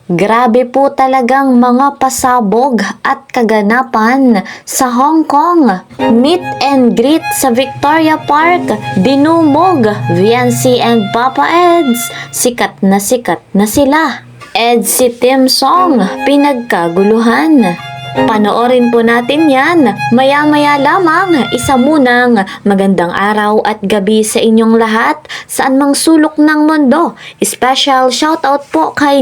Grabe po talagang mga pasabog at kaganapan sa Hong Kong. Meet and greet sa Victoria Park, dinumog, Viancy and Papa Eds. Sikat na sila. Edsy Tim Song, pinagkaguluhan. Panoorin po natin yan. Maya-maya lamang, isa munang magandang araw at gabi sa inyong lahat saan mang sulok ng mundo. Special shoutout po kay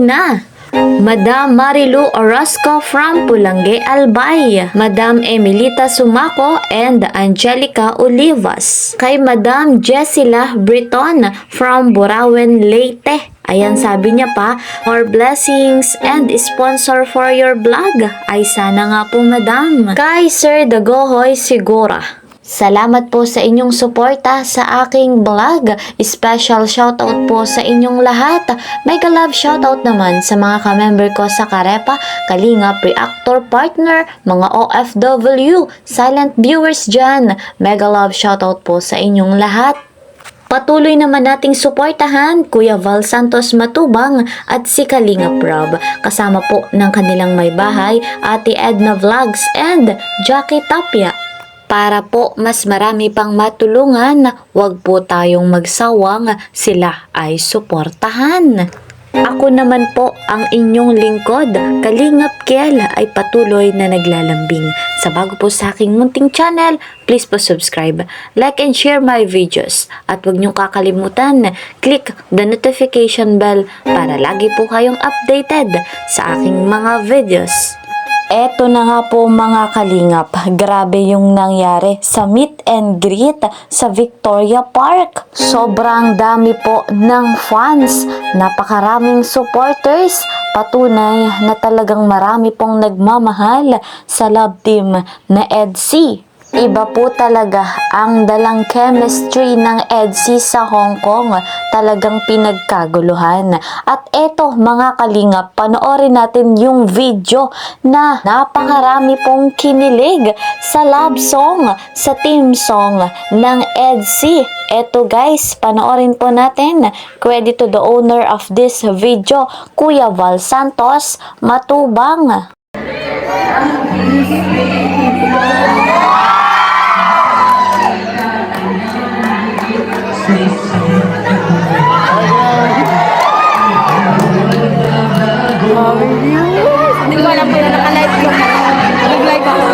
Madam Marilu Orozco from Pulangge, Albay, Madam Emilita Sumaco and Angelica Olivas, kay Madam Jessila Briton from Burauen, Leyte. Ayan, sabi niya pa, more blessings and sponsor for your vlog. Ay sana nga po, madam. Kay Sir Dagohoy Sigura, salamat po sa inyong suporta sa aking vlog. Special shoutout po sa inyong lahat. Mega love shoutout naman sa mga ka-member ko sa Karepa, Kalingap, Reactor Partner, mga OFW, silent viewers dyan. Mega love shoutout po sa inyong lahat. Patuloy naman nating suportahan Kuya Val Santos Matubang at si Kalingap Rob, kasama po ng kanilang may bahay, Ate Edna Vlogs and Jackie Tapia. Para po mas marami pang matulungan, wag po tayong magsawang sila ay suportahan. Ako naman po ang inyong lingkod, Kalingap Kiel, ay patuloy na naglalambing. Sa bago po sa aking munting channel, please po subscribe, like and share my videos. At huwag niyong kakalimutan, click the notification bell para lagi po kayong updated sa aking mga videos. Eto na nga po mga kalingap, grabe yung nangyari sa meet and greet sa Victoria Park. Sobrang dami po ng fans, napakaraming supporters, patunay na talagang marami pong nagmamahal sa love team na Edsy. Iba po talaga ang dalang chemistry ng Edsy sa Hong Kong. Talagang pinagkaguluhan. At eto mga kalingap, panoorin natin yung video na napakarami pong kinilig sa love song, sa team song ng Edsy. Eto guys, panoorin po natin. Credit to the owner of this video, Kuya Val Santos Matubang. Hindi ko alam po na naka-live ko. Nag-live ako.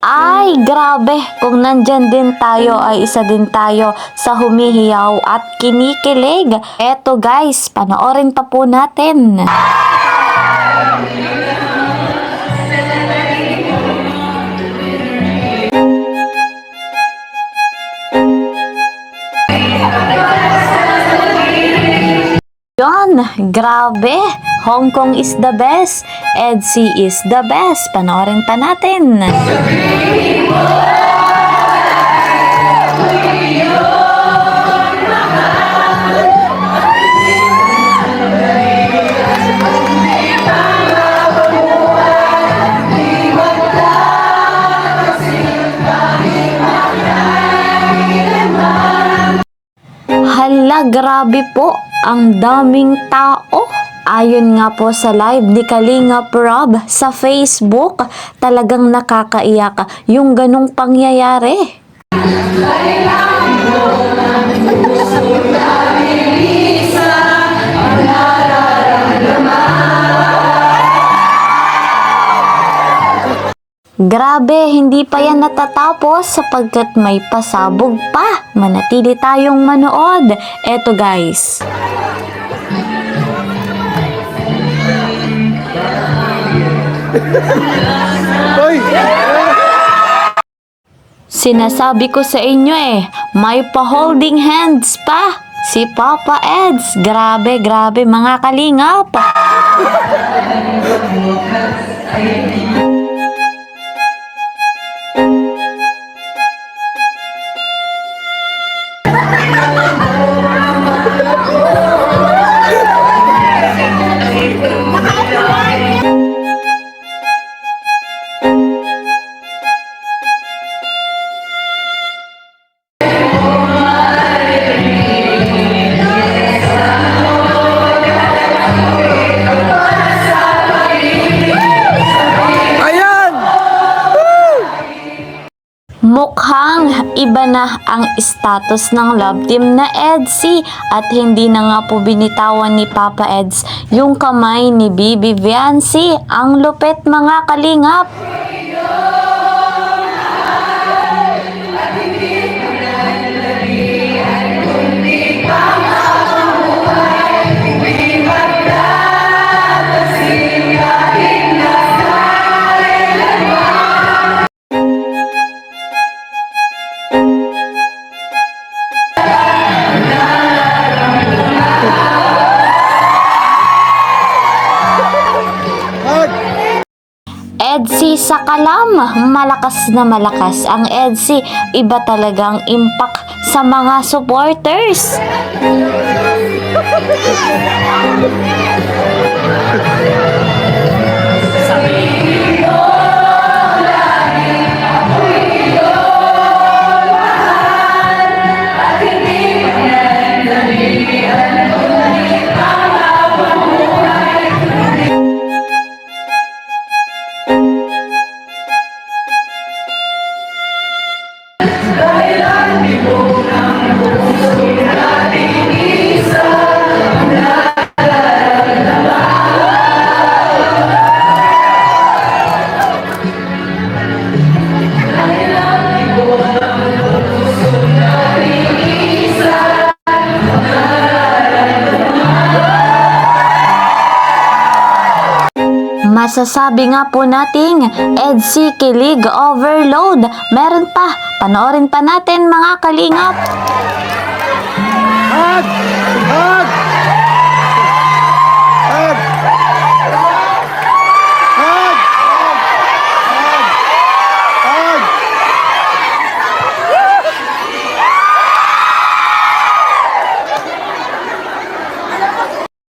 Ay, grabe! Kung nandyan din tayo, ay isa din tayo sa humihiyaw at kinikilig. Eto guys, panoorin pa po natin. Yon, grabe! Hong Kong is the best. Edsy is the best. Panoorin pa natin. Hala, grabe po! Ang daming tao. Ayon nga po sa live ni Kalingap Rob sa Facebook, talagang nakakaiyak yung ganong pangyayari. Grabe, hindi pa yan natatapos sapagkat may pasabog pa. Manatili tayong manood. Eto guys. Sinasabi ko sa inyo may pa-holding hands pa si Papa Eds. Grabe, grabe mga kalingap. Mukhang iba na ang status ng love team na EDSI at hindi na nga po binitawan ni Papa Eds yung kamay ni Bibi Viancy. Ang lupit mga kalingap! EDSI sa kalam, malakas na malakas ang EDSI. Iba talagang impact sa mga supporters. Masasabi nga po nating EDSI Kilig Overload. Meron pa, panoorin pa natin mga kalingap. Hug! Hug! Hug! Hug! Hug!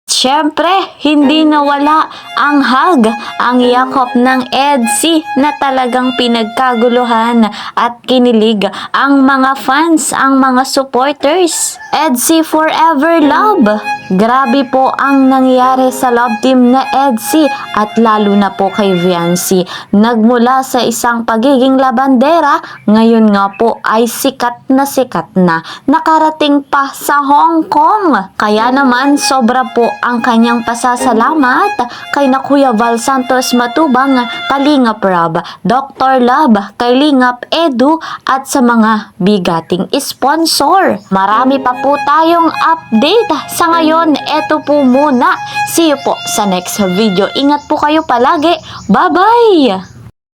Siyempre, hindi nawala ang hug, ang yakap ng EDSI na talagang pinagkaguluhan at kinilig ang mga fans, ang mga supporters. EDSI Forever Love. Grabe po ang nangyari sa love team na EDSI at lalo na po kay Viancy. Nagmula sa isang pagiging labandera, ngayon nga po ay sikat na. Nakarating pa sa Hong Kong. Kaya naman sobra po ang kanyang pasasalamat kay na Kuya Val Santos Matubang, Kalingap Rob, Dr. Love, kay Lingap Edu at sa mga bigating sponsor. Marami pa po tayong update. Sa ngayon, eto po muna. See you po sa next video. Ingat po kayo palagi. Bye-bye!